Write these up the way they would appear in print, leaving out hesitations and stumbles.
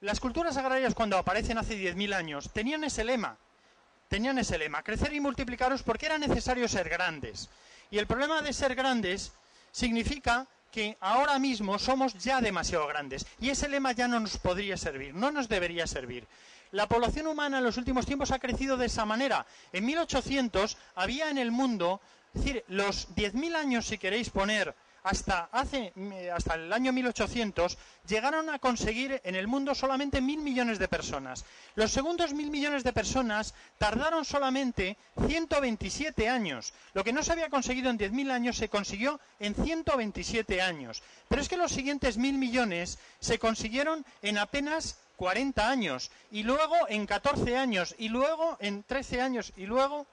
Las culturas agrarias, cuando aparecen hace 10.000 años, tenían ese lema, crecer y multiplicaros, porque era necesario ser grandes. Y el problema de ser grandes significa que ahora mismo somos ya demasiado grandes, y ese lema ya no nos podría servir, no nos debería servir. La población humana en los últimos tiempos ha crecido de esa manera. En 1800 había en el mundo, es decir, los 10.000 años, si queréis poner, hasta el año 1800, llegaron a conseguir en el mundo solamente 1.000 millones de personas. Los segundos 1.000 millones de personas tardaron solamente 127 años. Lo que no se había conseguido en 10.000 años se consiguió en 127 años. Pero es que los siguientes 1.000 millones se consiguieron en apenas 40 años, y luego en 14 años, y luego en 13 años, y luego...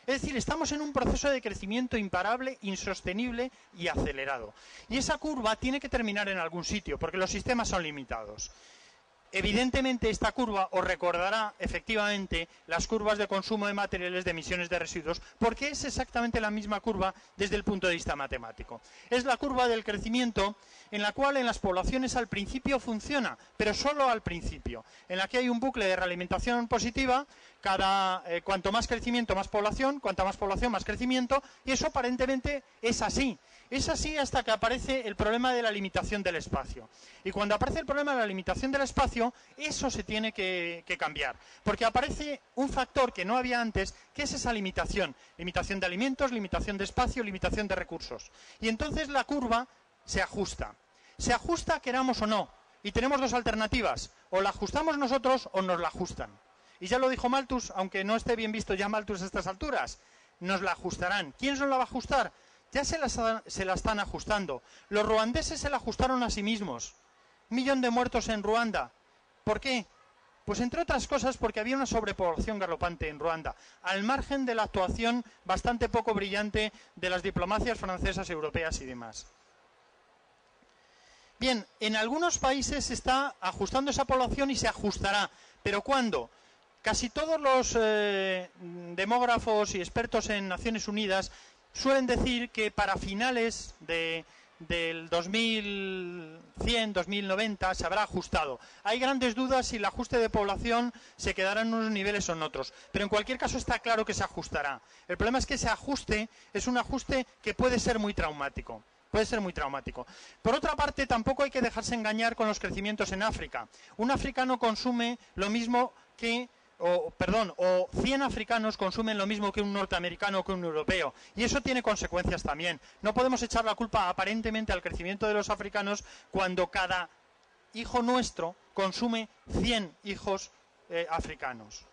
Es decir, estamos en un proceso de crecimiento imparable, insostenible y acelerado. Y esa curva tiene que terminar en algún sitio, porque los sistemas son limitados. Evidentemente, esta curva os recordará efectivamente las curvas de consumo de materiales, de emisiones de residuos, porque es exactamente la misma curva desde el punto de vista matemático. Es la curva del crecimiento en la cual en las poblaciones al principio funciona, pero solo al principio, en la que hay un bucle de realimentación positiva, cuanto más crecimiento, más población, cuanta más población, más crecimiento, y eso aparentemente es así. Es así hasta que aparece el problema de la limitación del espacio. Y cuando aparece el problema de la limitación del espacio, eso se tiene que cambiar. Porque aparece un factor que no había antes, que es esa limitación. Limitación de alimentos, limitación de espacio, limitación de recursos. Y entonces la curva se ajusta. Se ajusta queramos o no. Y tenemos dos alternativas. O la ajustamos nosotros o nos la ajustan. Y ya lo dijo Malthus, aunque no esté bien visto ya Malthus a estas alturas. Nos la ajustarán. ¿Quién nos la va a ajustar? Ya se la están ajustando. Los ruandeses se la ajustaron a sí mismos. 1 millón de muertos en Ruanda. ¿Por qué? Pues entre otras cosas porque había una sobrepoblación galopante en Ruanda, al margen de la actuación bastante poco brillante de las diplomacias francesas, europeas y demás. Bien, en algunos países se está ajustando esa población y se ajustará. ¿Pero cuándo? Casi todos los demógrafos y expertos en Naciones Unidas suelen decir que para finales del 2100, 2090 se habrá ajustado. Hay grandes dudas si el ajuste de población se quedará en unos niveles o en otros, pero en cualquier caso está claro que se ajustará. El problema es que ese ajuste es un ajuste que puede ser muy traumático. Puede ser muy traumático. Por otra parte, tampoco hay que dejarse engañar con los crecimientos en África. Un africano consume lo mismo que... o 100 africanos consumen lo mismo que un norteamericano o que un europeo. Y eso tiene consecuencias también. No podemos echar la culpa aparentemente al crecimiento de los africanos cuando cada hijo nuestro consume 100 hijos africanos.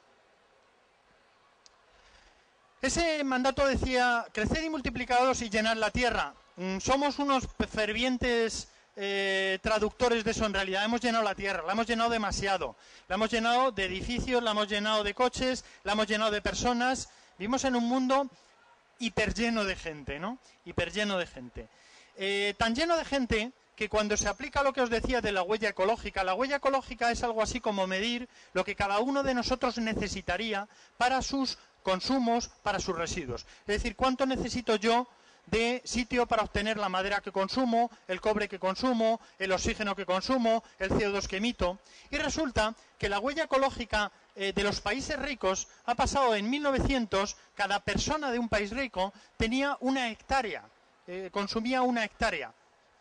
Ese mandato decía, crecer y multiplicados y llenar la tierra. Somos unos fervientes traductores de eso. En realidad hemos llenado la tierra, la hemos llenado demasiado, la hemos llenado de edificios, la hemos llenado de coches, la hemos llenado de personas. Vivimos en un mundo hiperlleno de gente, ¿no? Hiperlleno de gente. Tan lleno de gente que cuando se aplica lo que os decía de la huella ecológica es algo así como medir lo que cada uno de nosotros necesitaría para sus consumos, para sus residuos. Es decir, ¿cuánto necesito yo de sitio para obtener la madera que consumo, el cobre que consumo, el oxígeno que consumo, el CO2 que emito? Y resulta que la huella ecológica de los países ricos ha pasado en 1900, cada persona de un país rico tenía 1 hectárea, consumía 1 hectárea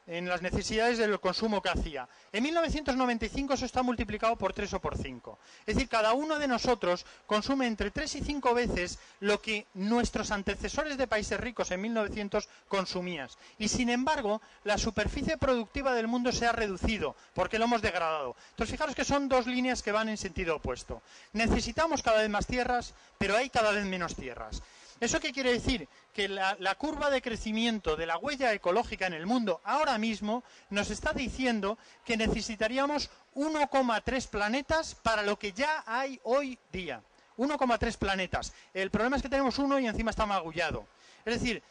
en las necesidades del consumo que hacía. En 1995 eso está multiplicado por 3 o por 5. Es decir, cada uno de nosotros consume entre 3 y 5 veces lo que nuestros antecesores de países ricos en 1900 consumían. Y sin embargo, la superficie productiva del mundo se ha reducido, porque lo hemos degradado. Entonces, fijaros que son dos líneas que van en sentido opuesto. Necesitamos cada vez más tierras, pero hay cada vez menos tierras. ¿Eso qué quiere decir? Que la curva de crecimiento de la huella ecológica en el mundo ahora mismo nos está diciendo que necesitaríamos 1,3 planetas para lo que ya hay hoy día. 1,3 planetas. El problema es que tenemos uno y encima está magullado. Es decir,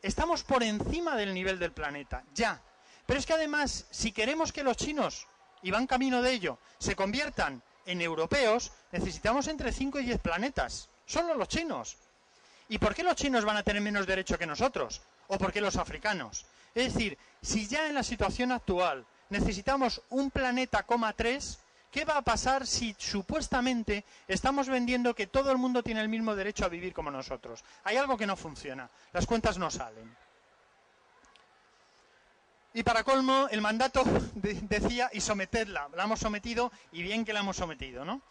estamos por encima del nivel del planeta, ya. Pero es que además, si queremos que los chinos, y van camino de ello, se conviertan en europeos, necesitamos entre 5 y 10 planetas. Solo los chinos. ¿Y por qué los chinos van a tener menos derecho que nosotros? ¿O por qué los africanos? Es decir, si ya en la situación actual necesitamos 1 planeta, 3, ¿Qué va a pasar si supuestamente estamos vendiendo que todo el mundo tiene el mismo derecho a vivir como nosotros? Hay algo que no funciona, las cuentas no salen. Y para colmo, el mandato decía, y sometedla. La hemos sometido, y bien que la hemos sometido, ¿no?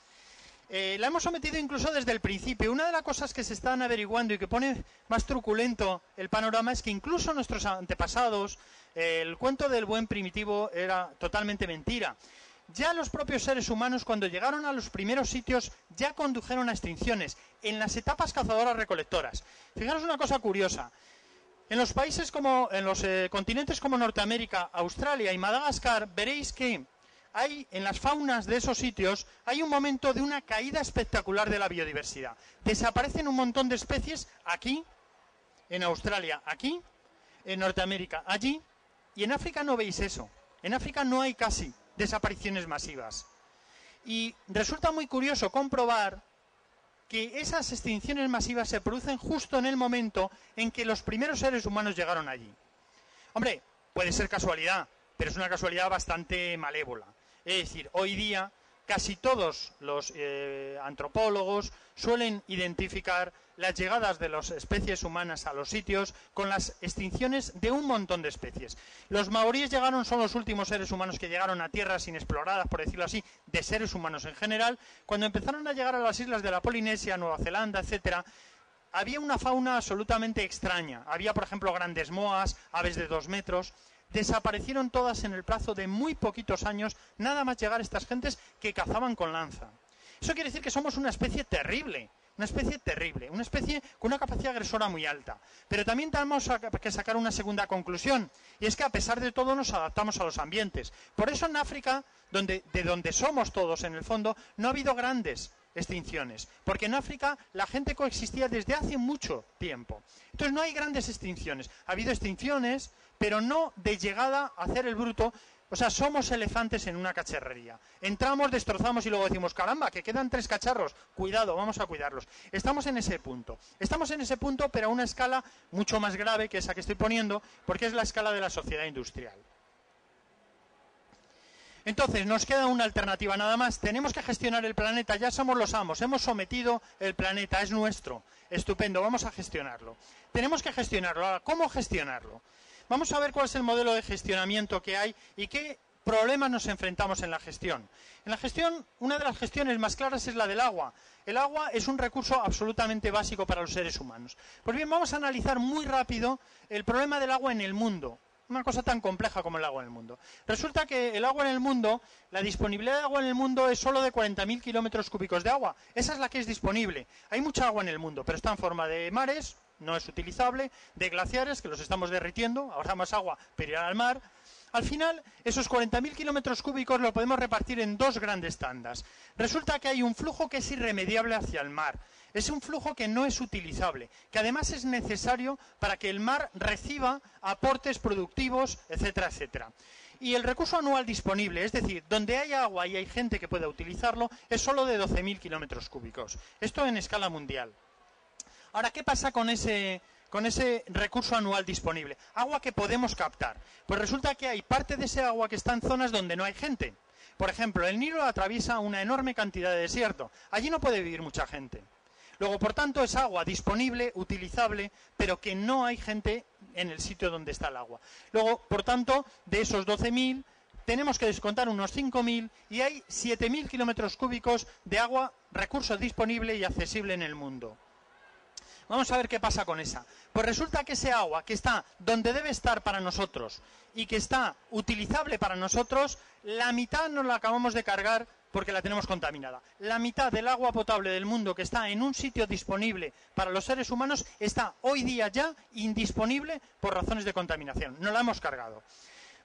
La hemos sometido incluso desde el principio. Una de las cosas que se están averiguando y que pone más truculento el panorama es que incluso nuestros antepasados, el cuento del buen primitivo era totalmente mentira. Ya los propios seres humanos, cuando llegaron a los primeros sitios, ya condujeron a extinciones, en las etapas cazadoras-recolectoras. Fijaros una cosa curiosa. En los países como, en los continentes como Norteamérica, Australia y Madagascar, veréis que hay, en las faunas de esos sitios, hay un momento de una caída espectacular de la biodiversidad. Desaparecen un montón de especies aquí, en Australia, aquí, en Norteamérica, allí, y en África no veis eso. En África no hay casi desapariciones masivas. Y resulta muy curioso comprobar que esas extinciones masivas se producen justo en el momento en que los primeros seres humanos llegaron allí. Hombre, puede ser casualidad, pero es una casualidad bastante malévola. Es decir, hoy día casi todos los antropólogos suelen identificar las llegadas de las especies humanas a los sitios con las extinciones de un montón de especies. Los maoríes son los últimos seres humanos que llegaron a tierras inexploradas, por decirlo así, de seres humanos en general. Cuando empezaron a llegar a las islas de la Polinesia, Nueva Zelanda, etcétera, había una fauna absolutamente extraña. Había, por ejemplo, grandes moas, aves de 2 metros. Desaparecieron todas en el plazo de muy poquitos años, nada más llegar estas gentes que cazaban con lanza. Eso quiere decir que somos una especie terrible, una especie con una capacidad agresora muy alta. Pero también tenemos que sacar una segunda conclusión, y es que a pesar de todo nos adaptamos a los ambientes. Por eso en África, de donde somos todos en el fondo, no ha habido grandes extinciones, porque en África la gente coexistía desde hace mucho tiempo. Entonces no hay grandes extinciones. Ha habido extinciones, pero no de llegada a hacer el bruto. O sea, somos elefantes en una cacharrería. Entramos, destrozamos y luego decimos, caramba, que quedan 3 cacharros. Cuidado, vamos a cuidarlos. Estamos en ese punto. Estamos en ese punto, pero a una escala mucho más grave que esa que estoy poniendo, porque es la escala de la sociedad industrial. Entonces, nos queda una alternativa nada más. Tenemos que gestionar el planeta. Ya somos los amos. Hemos sometido el planeta. Es nuestro. Estupendo. Vamos a gestionarlo. Tenemos que gestionarlo. Ahora, ¿cómo gestionarlo? Vamos a ver cuál es el modelo de gestionamiento que hay y qué problemas nos enfrentamos en la gestión. En la gestión, una de las gestiones más claras es la del agua. El agua es un recurso absolutamente básico para los seres humanos. Pues bien, vamos a analizar muy rápido el problema del agua en el mundo. Una cosa tan compleja como el agua en el mundo. Resulta que el agua en el mundo, la disponibilidad de agua en el mundo es solo de 40.000 kilómetros cúbicos de agua. Esa es la que es disponible. Hay mucha agua en el mundo, pero está en forma de mares, no es utilizable, de glaciares, que los estamos derritiendo, ahora más agua, pero irá al mar. Al final, esos 40.000 kilómetros cúbicos lo podemos repartir en 2 grandes tandas. Resulta que hay un flujo que es irremediable hacia el mar. Es un flujo que no es utilizable, que además es necesario para que el mar reciba aportes productivos, etcétera, etcétera. Y el recurso anual disponible, es decir, donde hay agua y hay gente que pueda utilizarlo, es solo de 12.000 kilómetros cúbicos. Esto en escala mundial. Ahora, ¿qué pasa con ese recurso anual disponible? Agua que podemos captar. Pues resulta que hay parte de ese agua que está en zonas donde no hay gente. Por ejemplo, el Nilo atraviesa una enorme cantidad de desierto. Allí no puede vivir mucha gente. Luego, por tanto, es agua disponible, utilizable, pero que no hay gente en el sitio donde está el agua. Luego, por tanto, de esos 12.000, tenemos que descontar unos 5.000 y hay 7.000 kilómetros cúbicos de agua, recurso disponible y accesible en el mundo. Vamos a ver qué pasa con esa. Pues resulta que ese agua que está donde debe estar para nosotros y que está utilizable para nosotros, la mitad nos la acabamos de cargar porque la tenemos contaminada. La mitad del agua potable del mundo que está en un sitio disponible para los seres humanos está hoy día ya indisponible por razones de contaminación. No la hemos cargado.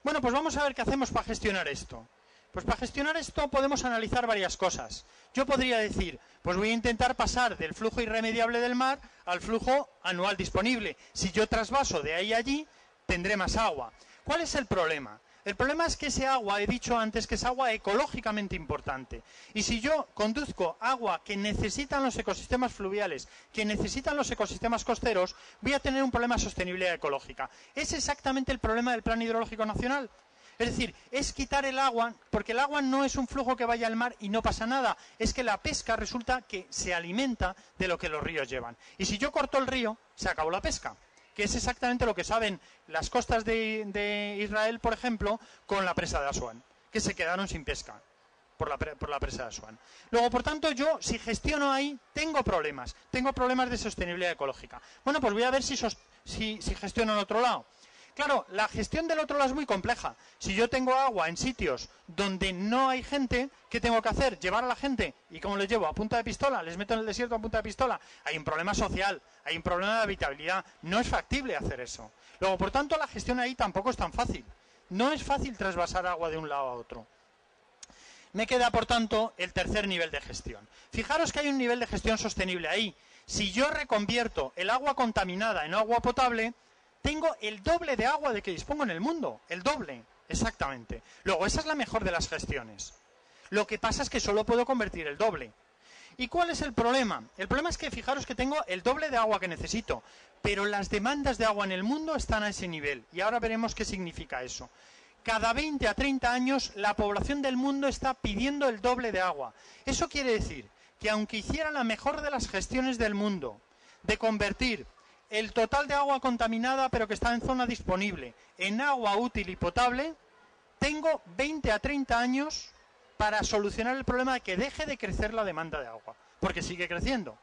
Bueno, pues vamos a ver qué hacemos para gestionar esto. Pues para gestionar esto podemos analizar varias cosas. Yo podría decir, pues voy a intentar pasar del flujo irremediable del mar al flujo anual disponible. Si yo trasvaso de ahí a allí, tendré más agua. ¿Cuál es el problema? El problema es que ese agua, he dicho antes, que es agua ecológicamente importante. Y si yo conduzco agua que necesitan los ecosistemas fluviales, que necesitan los ecosistemas costeros, voy a tener un problema de sostenibilidad ecológica. Es exactamente el problema del Plan Hidrológico Nacional. Es decir, es quitar el agua, porque el agua no es un flujo que vaya al mar y no pasa nada. Es que la pesca resulta que se alimenta de lo que los ríos llevan. Y si yo corto el río, se acabó la pesca. Que es exactamente lo que saben las costas de Israel, por ejemplo, con la presa de Asuán, que se quedaron sin pesca por la presa de Asuán. Luego, por tanto, yo, si gestiono ahí, tengo problemas de sostenibilidad ecológica. Bueno, pues voy a ver si gestiono en otro lado. Claro, la gestión del otro lado es muy compleja. Si yo tengo agua en sitios donde no hay gente, ¿qué tengo que hacer? ¿Llevar a la gente? ¿Y cómo les llevo? ¿A punta de pistola? ¿Les meto en el desierto a punta de pistola? Hay un problema social, hay un problema de habitabilidad. No es factible hacer eso. Luego, por tanto, la gestión ahí tampoco es tan fácil. No es fácil trasvasar agua de un lado a otro. Me queda, por tanto, el tercer nivel de gestión. Fijaros que hay un nivel de gestión sostenible ahí. Si yo reconvierto el agua contaminada en agua potable, tengo el doble de agua de que dispongo en el mundo. El doble, exactamente. Luego, esa es la mejor de las gestiones. Lo que pasa es que solo puedo convertir el doble. ¿Y cuál es el problema? El problema es que fijaros que tengo el doble de agua que necesito, pero las demandas de agua en el mundo están a ese nivel. Y ahora veremos qué significa eso. Cada 20 a 30 años la población del mundo está pidiendo el doble de agua. Eso quiere decir que aunque hiciera la mejor de las gestiones del mundo, de convertir el total de agua contaminada, pero que está en zona disponible, en agua útil y potable, tengo 20 a 30 años para solucionar el problema de que deje de crecer la demanda de agua, porque sigue creciendo.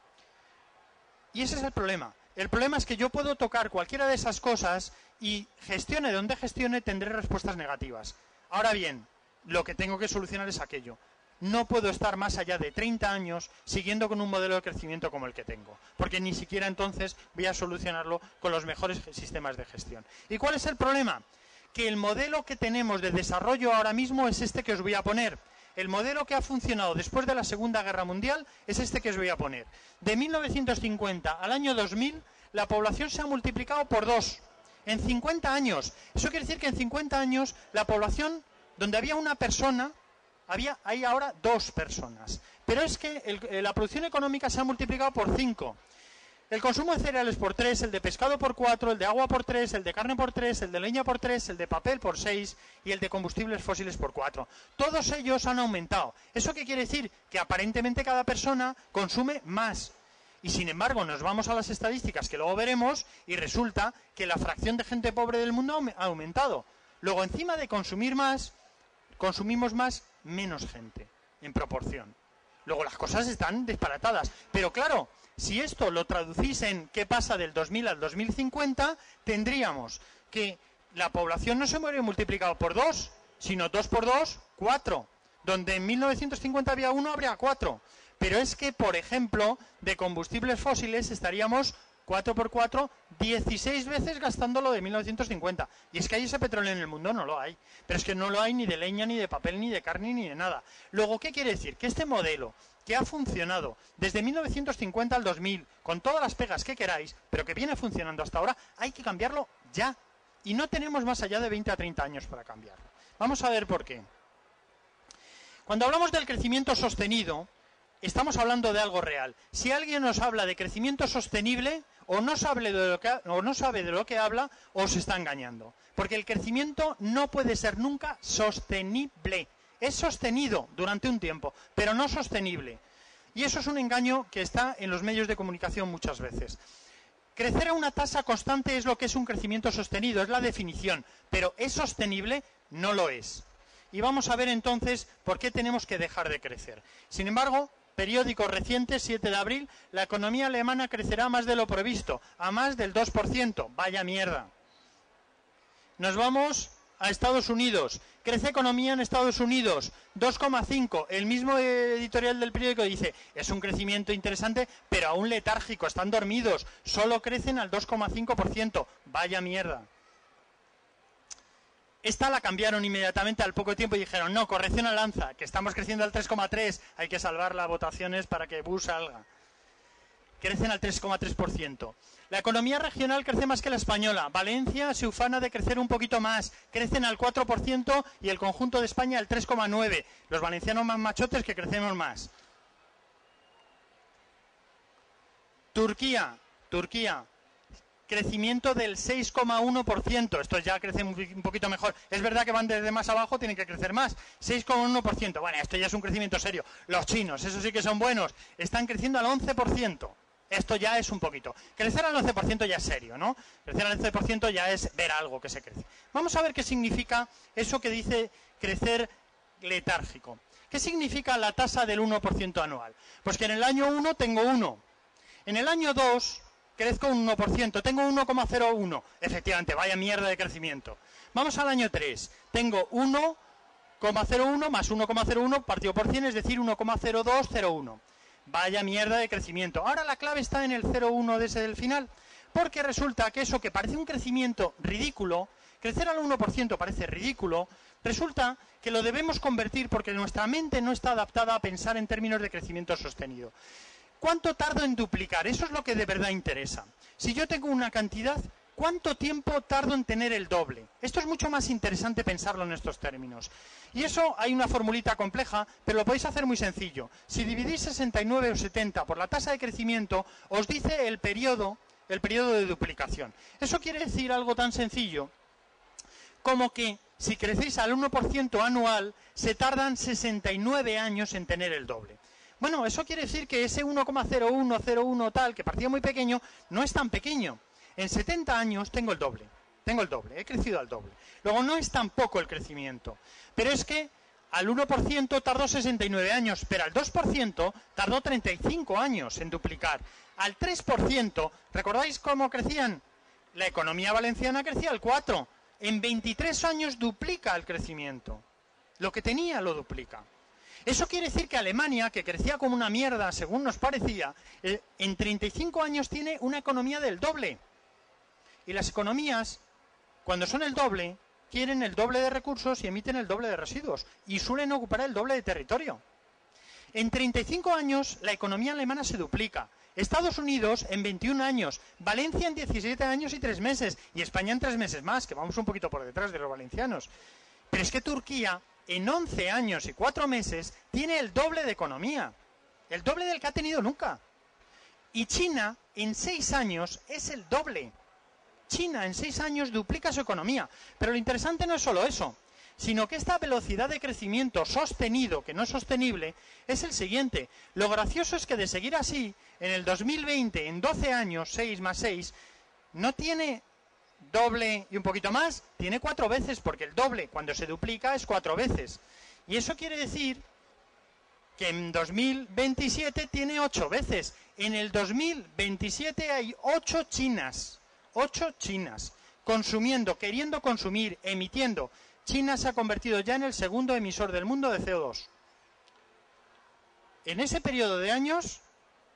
Y ese es el problema. El problema es que yo puedo tocar cualquiera de esas cosas y gestione donde gestione, tendré respuestas negativas. Ahora bien, lo que tengo que solucionar es aquello. No puedo estar más allá de 30 años siguiendo con un modelo de crecimiento como el que tengo, porque ni siquiera entonces voy a solucionarlo con los mejores sistemas de gestión. ¿Y cuál es el problema? Que el modelo que tenemos de desarrollo ahora mismo es este que os voy a poner. El modelo que ha funcionado después de la Segunda Guerra Mundial es este que os voy a poner. De 1950 al año 2000, la población se ha multiplicado por 2. En 50 años. Eso quiere decir que en 50 años la población, donde había una persona, hay ahora 2 personas. Pero es que la producción económica se ha multiplicado por 5. El consumo de cereales por 3, el de pescado por 4, el de agua por 3, el de carne por 3, el de leña por 3, el de papel por 6 y el de combustibles fósiles por 4. Todos ellos han aumentado. ¿Eso qué quiere decir? Que aparentemente cada persona consume más. Y sin embargo nos vamos a las estadísticas que luego veremos y resulta que la fracción de gente pobre del mundo ha aumentado. Luego, encima de consumir más, consumimos más menos gente en proporción. Luego las cosas están disparatadas. Pero claro, si esto lo traducís en qué pasa del 2000 al 2050, tendríamos que la población no se muere multiplicado por 2, sino 2 por 2, 4. Donde en 1950 había 1, habría 4. Pero es que, por ejemplo, de combustibles fósiles estaríamos 4 por 4, 16 veces gastándolo de 1950. Y es que hay ese petróleo en el mundo, no lo hay. Pero es que no lo hay ni de leña, ni de papel, ni de carne, ni de nada. Luego, ¿qué quiere decir? Que este modelo que ha funcionado desde 1950 al 2000, con todas las pegas que queráis, pero que viene funcionando hasta ahora, hay que cambiarlo ya. Y no tenemos más allá de 20 a 30 años para cambiarlo. Vamos a ver por qué. Cuando hablamos del crecimiento sostenido, estamos hablando de algo real. Si alguien nos habla de crecimiento sostenible, o no sabe de lo que habla, o se está engañando. Porque el crecimiento no puede ser nunca sostenible. Es sostenido durante un tiempo, pero no sostenible. Y eso es un engaño que está en los medios de comunicación muchas veces. Crecer a una tasa constante es lo que es un crecimiento sostenido, es la definición, pero ¿es sostenible? No lo es. Y vamos a ver entonces por qué tenemos que dejar de crecer. Sin embargo, periódico reciente, 7 de abril, la economía alemana crecerá más de lo previsto, a más del 2%. Vaya mierda. Nos vamos a Estados Unidos. Crece economía en Estados Unidos, 2,5. El mismo editorial del periódico dice, es un crecimiento interesante, pero aún letárgico, están dormidos, solo crecen al 2,5%. Vaya mierda. Esta la cambiaron inmediatamente al poco tiempo y dijeron, no, corrección al alza, que estamos creciendo al 3,3, hay que salvar las votaciones para que Bush salga. Crecen al 3,3%. La economía regional crece más que la española. Valencia se ufana de crecer un poquito más. Crecen al 4% y el conjunto de España al 3,9%. Los valencianos más machotes que crecemos más. Turquía. crecimiento del 6,1%. Estos ya crecen un poquito mejor. Es verdad que van desde más abajo, tienen que crecer más. 6,1%. Bueno, esto ya es un crecimiento serio. Los chinos, esos sí que son buenos, están creciendo al 11%. Esto ya es un poquito. Crecer al 11% ya es serio, ¿no? Crecer al 11% ya es ver algo que se crece. Vamos a ver qué significa eso que dice crecer letárgico. ¿Qué significa la tasa del 1% anual? Pues que en el año 1 tengo 1. En el año 2 crezco un 1%. Tengo 1,01. Efectivamente, vaya mierda de crecimiento. Vamos al año 3. Tengo 1,01 más 1,01 partido por 100, es decir, 1,0201. Vaya mierda de crecimiento. Ahora la clave está en el 0,1 de ese del final. Porque resulta que eso que parece un crecimiento ridículo, crecer al 1% parece ridículo, resulta que lo debemos convertir porque nuestra mente no está adaptada a pensar en términos de crecimiento sostenido. ¿Cuánto tardo en duplicar? Eso es lo que de verdad interesa. Si yo tengo una cantidad, ¿cuánto tiempo tardo en tener el doble? Esto es mucho más interesante pensarlo en estos términos. Y eso hay una formulita compleja, pero lo podéis hacer muy sencillo. Si dividís 69 o 70 por la tasa de crecimiento, os dice el periodo de duplicación. Eso quiere decir algo tan sencillo como que si crecéis al 1% anual, se tardan 69 años en tener el doble. Bueno, eso quiere decir que ese 1,0101 tal, que parecía muy pequeño, no es tan pequeño. En 70 años tengo el doble, he crecido al doble. Luego no es tan poco el crecimiento, pero es que al 1% tardó 69 años, pero al 2% tardó 35 años en duplicar. Al 3%, ¿recordáis cómo crecían? La economía valenciana crecía al 4%. En 23 años duplica el crecimiento. Lo que tenía lo duplica. Eso quiere decir que Alemania, que crecía como una mierda, según nos parecía, en 35 años tiene una economía del doble. Y las economías, cuando son el doble, quieren el doble de recursos y emiten el doble de residuos. Y suelen ocupar el doble de territorio. En 35 años, la economía alemana se duplica. Estados Unidos en 21 años, Valencia en 17 años y 3 meses, y España en 3 meses más, que vamos un poquito por detrás de los valencianos. Pero es que Turquía, en 11 años y 4 meses, tiene el doble de economía, el doble del que ha tenido nunca. Y China, en 6 años, es el doble. China, en 6 años, duplica su economía. Pero lo interesante no es solo eso, sino que esta velocidad de crecimiento sostenido, que no es sostenible, es el siguiente. Lo gracioso es que de seguir así, en el 2020, en 12 años, 6 más 6, no tiene doble y un poquito más, tiene 4 veces, porque el doble, cuando se duplica, es 4 veces. Y eso quiere decir que en 2027 tiene 8 veces. En el 2027 hay 8 chinas, consumiendo, queriendo consumir, emitiendo. China se ha convertido ya en el segundo emisor del mundo de CO2. En ese periodo de años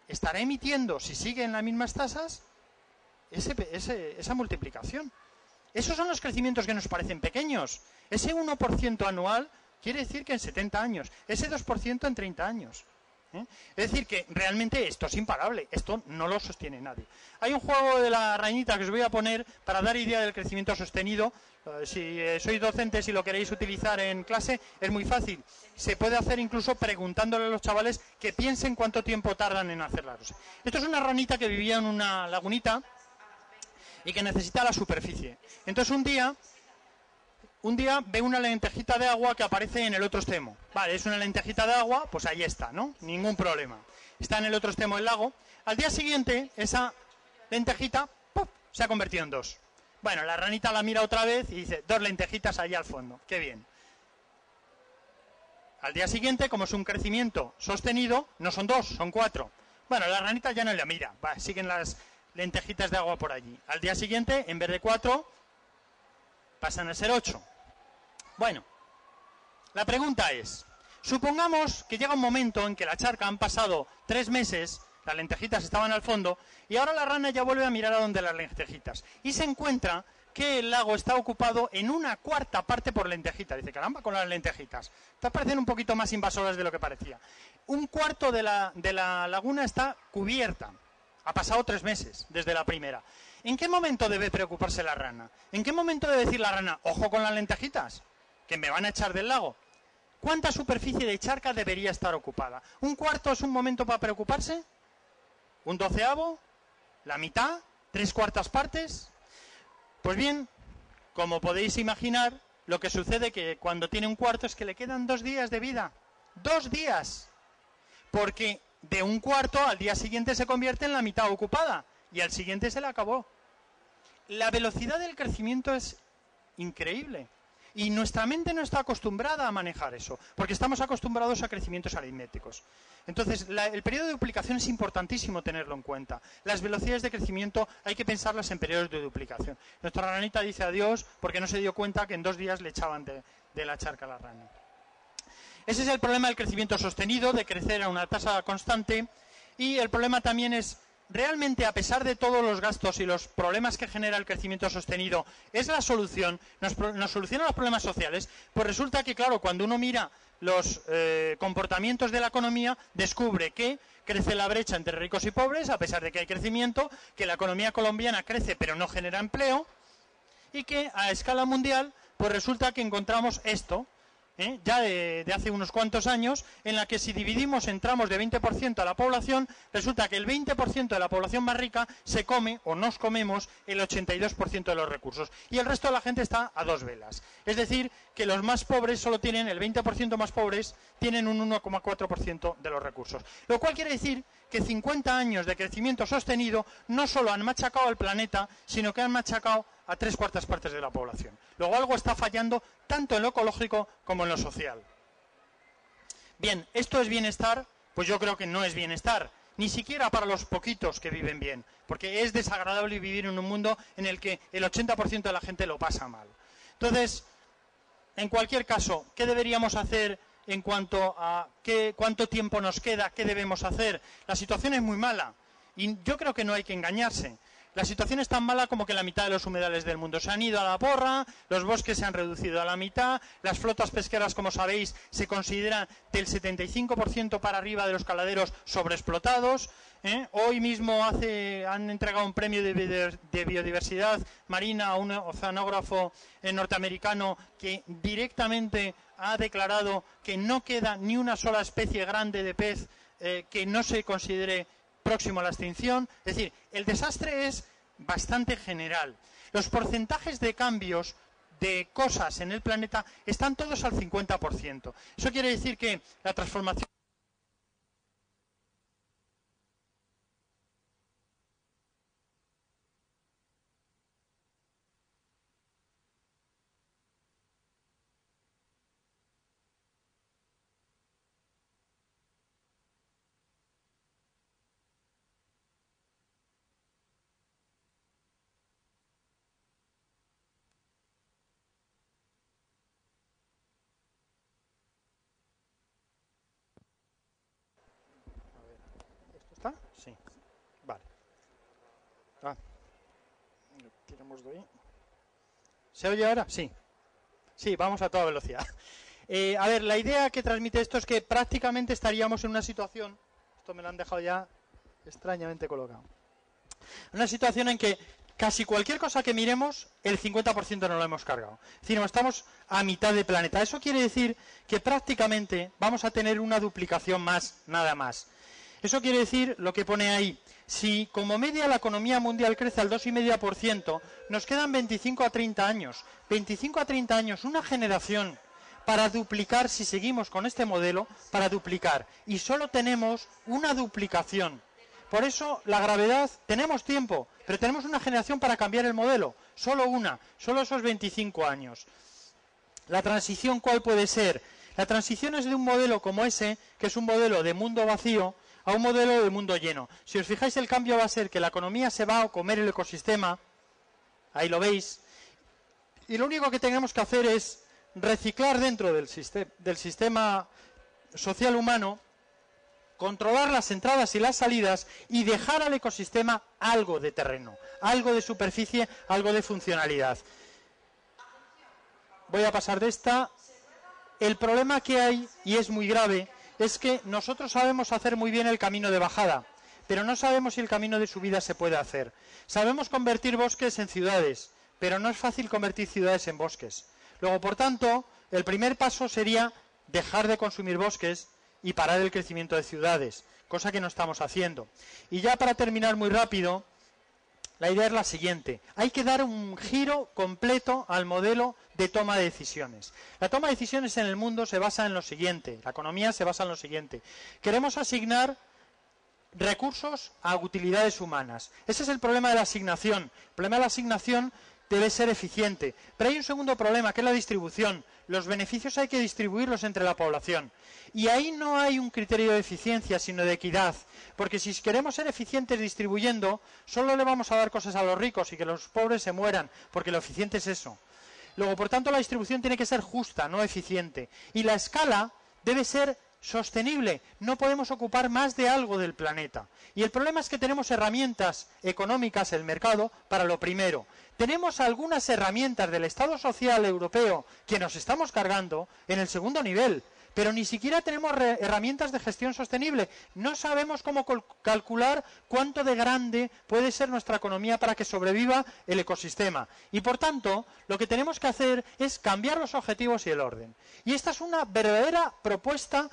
estará emitiendo, si sigue en las mismas tasas, esa multiplicación. Esos son los crecimientos que nos parecen pequeños. Ese 1% anual quiere decir que en 70 años, ese 2% en 30 años. Es decir, que realmente esto es imparable, esto no lo sostiene nadie. Hay un juego de la rañita que os voy a poner para dar idea del crecimiento sostenido. Si sois docentes y lo queréis utilizar en clase, es muy fácil. Se puede hacer incluso preguntándole a los chavales que piensen cuánto tiempo tardan en hacerlas. Esto es una ranita que vivía en una lagunita y que necesita la superficie. Entonces un día ve una lentejita de agua que aparece en el otro extremo. Vale, es una lentejita de agua, pues ahí está, ¿no? Ningún problema. Está en el otro extremo del lago. Al día siguiente, esa lentejita ¡puf!, se ha convertido en 2. Bueno, la ranita la mira otra vez y dice, 2 lentejitas allá al fondo. ¡Qué bien! Al día siguiente, como es un crecimiento sostenido, no son 2, son 4. Bueno, la ranita ya no la mira. Va, siguen las lentejitas de agua por allí. Al día siguiente, en vez de 4, pasan a ser 8. Bueno, la pregunta es, supongamos que llega un momento en que la charca han pasado 3 meses, las lentejitas estaban al fondo, y ahora la rana ya vuelve a mirar a donde las lentejitas, y se encuentra que el lago está ocupado en 1/4 parte por lentejitas. Dice, caramba, con las lentejitas. Estas parecen un poquito más invasoras de lo que parecía. 1/4 de la laguna está cubierta. Ha pasado 3 meses desde la primera. ¿En qué momento debe preocuparse la rana? ¿En qué momento debe decir la rana, ojo con las lentejitas, que me van a echar del lago? ¿Cuánta superficie de charca debería estar ocupada? ¿1/4 es un momento para preocuparse? ¿1/12? ¿La mitad? ¿3/4 partes? Pues bien, como podéis imaginar, lo que sucede que cuando tiene 1/4 es que le quedan 2 días de vida. 2 días. Porque de 1/4 al día siguiente se convierte en la mitad ocupada y al siguiente se le acabó. La velocidad del crecimiento es increíble. Y nuestra mente no está acostumbrada a manejar eso, porque estamos acostumbrados a crecimientos aritméticos. Entonces, el periodo de duplicación es importantísimo tenerlo en cuenta. Las velocidades de crecimiento hay que pensarlas en periodos de duplicación. Nuestra ranita dice adiós porque no se dio cuenta que en 2 días le echaban de la charca a la rana. Ese es el problema del crecimiento sostenido, de crecer a una tasa constante. Y el problema también es, realmente, a pesar de todos los gastos y los problemas que genera el crecimiento sostenido, ¿es la solución? ¿Nos soluciona los problemas sociales? Pues resulta que, claro, cuando uno mira los comportamientos de la economía, descubre que crece la brecha entre ricos y pobres, a pesar de que hay crecimiento, que la economía colombiana crece pero no genera empleo, y que a escala mundial, pues resulta que encontramos esto, ya de hace unos cuantos años, en la que si dividimos en tramos de 20% a la población, resulta que el 20% de la población más rica se come, o nos comemos, el 82% de los recursos. Y el resto de la gente está a 2 velas. Es decir, que los más pobres solo tienen, el 20% más pobres, tienen un 1,4% de los recursos. Lo cual quiere decir que 50 años de crecimiento sostenido no solo han machacado al planeta, sino que han machacado a 3/4 partes de la población. Luego algo está fallando tanto en lo ecológico como en lo social. Bien, ¿esto es bienestar? Pues yo creo que no es bienestar, ni siquiera para los poquitos que viven bien, porque es desagradable vivir en un mundo en el que el 80% de la gente lo pasa mal. Entonces, en cualquier caso, ¿qué deberíamos hacer en cuanto a cuánto tiempo nos queda? ¿Qué debemos hacer? La situación es muy mala y yo creo que no hay que engañarse. La situación es tan mala como que la mitad de los humedales del mundo se han ido a la porra, los bosques se han reducido a la mitad, las flotas pesqueras, como sabéis, se consideran del 75% para arriba de los caladeros sobreexplotados. Hoy mismo han entregado un premio de biodiversidad marina a un oceanógrafo norteamericano que directamente ha declarado que no queda ni una sola especie grande de pez que no se considere próximo a la extinción. Es decir, el desastre es bastante general. Los porcentajes de cambios de cosas en el planeta están todos al 50%. Eso quiere decir que la transformación ¿está? Sí. Vale. Tiramos de ahí. ¿Se oye ahora? Sí. Sí, vamos a toda velocidad. A ver, la idea que transmite esto es que prácticamente estaríamos en una situación, esto me lo han dejado ya extrañamente colocado, una situación en que casi cualquier cosa que miremos, el 50% no lo hemos cargado. Es decir, estamos a mitad de planeta. Eso quiere decir que prácticamente vamos a tener una duplicación más, nada más. Eso quiere decir lo que pone ahí. Si como media la economía mundial crece al 2,5%, nos quedan 25 a 30 años. 25 a 30 años, una generación para duplicar, si seguimos con este modelo, para duplicar. Y solo tenemos una duplicación. Por eso la gravedad, tenemos tiempo, pero tenemos una generación para cambiar el modelo. Solo una, solo esos 25 años. La transición, ¿cuál puede ser? La transición es de un modelo como ese, que es un modelo de mundo vacío, a un modelo de mundo lleno. Si os fijáis, el cambio va a ser que la economía se va a comer el ecosistema, ahí lo veis, y lo único que tenemos que hacer es reciclar dentro del sistema social humano, controlar las entradas y las salidas y dejar al ecosistema algo de terreno, algo de superficie, algo de funcionalidad. Voy a pasar de esta. El problema que hay, y es muy grave, es que nosotros sabemos hacer muy bien el camino de bajada, pero no sabemos si el camino de subida se puede hacer. Sabemos convertir bosques en ciudades, pero no es fácil convertir ciudades en bosques. Luego, por tanto, el primer paso sería dejar de consumir bosques y parar el crecimiento de ciudades, cosa que no estamos haciendo. Y ya para terminar muy rápido, La idea es la siguiente. Hay que dar un giro completo al modelo de toma de decisiones. La toma de decisiones en el mundo se basa en lo siguiente. La economía se basa en lo siguiente. Queremos asignar recursos a utilidades humanas. Ese es el problema de la asignación. El problema de la asignación debe ser eficiente. Pero hay un segundo problema, que es la distribución. Los beneficios hay que distribuirlos entre la población. Y ahí no hay un criterio de eficiencia, sino de equidad. Porque si queremos ser eficientes distribuyendo, solo le vamos a dar cosas a los ricos y que los pobres se mueran, porque lo eficiente es eso. Luego, por tanto, la distribución tiene que ser justa, no eficiente. Y la escala debe ser sostenible. No podemos ocupar más de algo del planeta. Y el problema es que tenemos herramientas económicas, el mercado, para lo primero. Tenemos algunas herramientas del Estado social europeo que nos estamos cargando en el segundo nivel, pero ni siquiera tenemos herramientas de gestión sostenible. No sabemos cómo calcular cuánto de grande puede ser nuestra economía para que sobreviva el ecosistema. Y por tanto, lo que tenemos que hacer es cambiar los objetivos y el orden. Y esta es una verdadera propuesta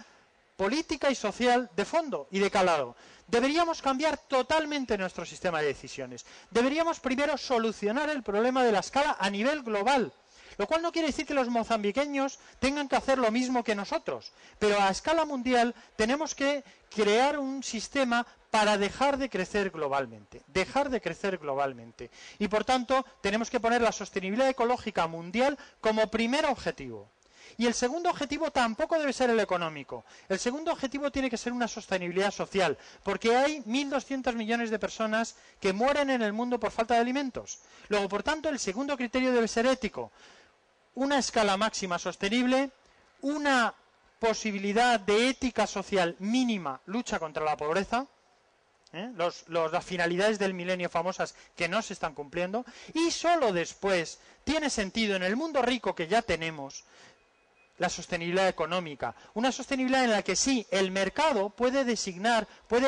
política y social de fondo y de calado. Deberíamos cambiar totalmente nuestro sistema de decisiones. Deberíamos primero solucionar el problema de la escala a nivel global. Lo cual no quiere decir que los mozambiqueños tengan que hacer lo mismo que nosotros. Pero a escala mundial tenemos que crear un sistema para dejar de crecer globalmente. Dejar de crecer globalmente. Y por tanto tenemos que poner la sostenibilidad ecológica mundial como primer objetivo. Y el segundo objetivo tampoco debe ser el económico. El segundo objetivo tiene que ser una sostenibilidad social, porque hay 1.200 millones de personas que mueren en el mundo por falta de alimentos. Luego, por tanto, el segundo criterio debe ser ético. Una escala máxima sostenible, una posibilidad de ética social mínima, lucha contra la pobreza, las finalidades del milenio famosas que no se están cumpliendo, y solo después tiene sentido en el mundo rico que ya tenemos la sostenibilidad económica, una sostenibilidad en la que sí, el mercado puede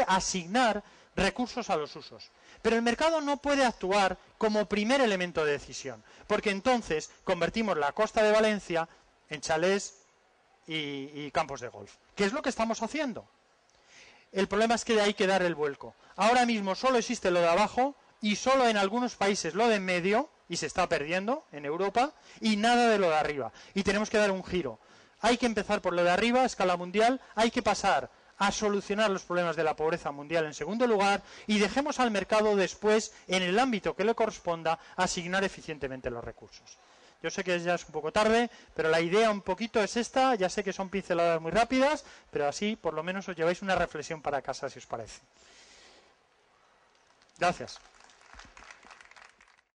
asignar recursos a los usos, pero el mercado no puede actuar como primer elemento de decisión, porque entonces convertimos la costa de Valencia en chalés y campos de golf, que es lo que estamos haciendo. El problema es que hay que dar el vuelco. Ahora mismo solo existe lo de abajo y solo en algunos países lo de en medio, y se está perdiendo en Europa, y nada de lo de arriba. Y tenemos que dar un giro. Hay que empezar por lo de arriba, a escala mundial, hay que pasar a solucionar los problemas de la pobreza mundial en segundo lugar, y dejemos al mercado después, en el ámbito que le corresponda, asignar eficientemente los recursos. Yo sé que ya es un poco tarde, pero la idea un poquito es esta. Ya sé que son pinceladas muy rápidas, pero así por lo menos os lleváis una reflexión para casa, si os parece. Gracias.